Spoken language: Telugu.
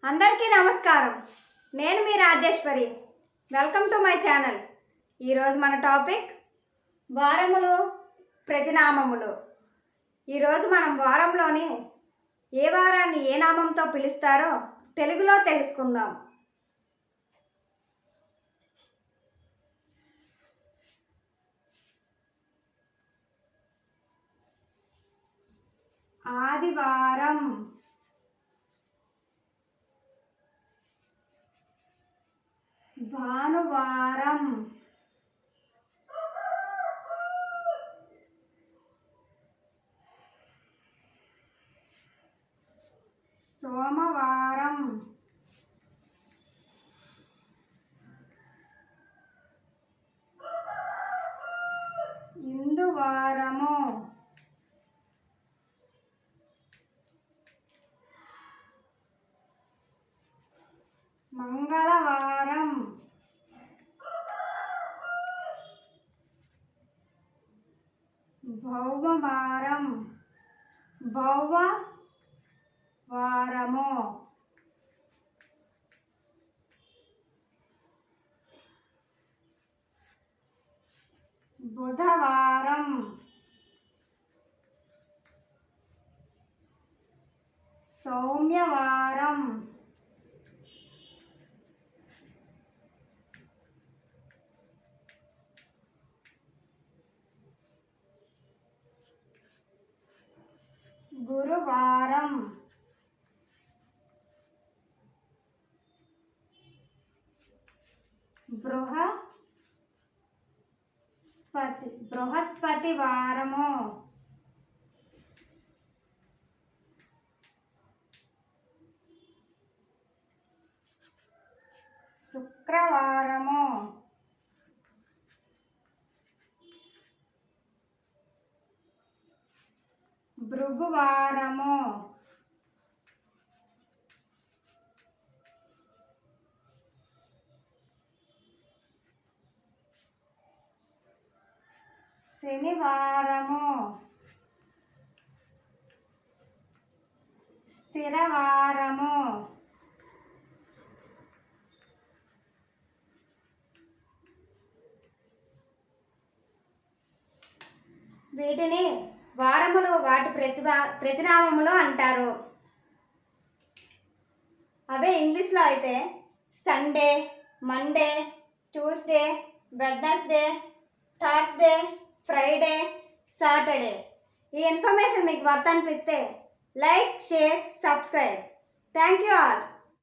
అందరికీ నమస్కారం. నేను మీ Rajeshwari. Welcome to my channel. ఈరోజు మన టాపిక్ వారములు, ప్రతినామములు. ఈరోజు మనం వారంలోని ఏ వారాన్ని ఏ నామంతో పిలుస్తారో తెలుగులో తెలుసుకుందాం. ఆదివారం, భానువారం, సోమవారం, ఇందువారము, మంగళవారం, భౌమవారం, భౌమవారము, బుధవారం, సౌమ్యవారం, గురువారం, బృహస్పతివారము, శుక్రవారము, భృగువారము, శనివారము, స్థిరవారము, వీటిని వారములు వాటి ప్రతినామములు అంటారు. అవే ఇంగ్లీష్లో అయితే Sunday, Monday, Tuesday, Wednesday, Thursday, Friday, Saturday. ఈ ఇన్ఫర్మేషన్ మీకు వర్త్ అనిపిస్తే like, share, subscribe. Thank you all.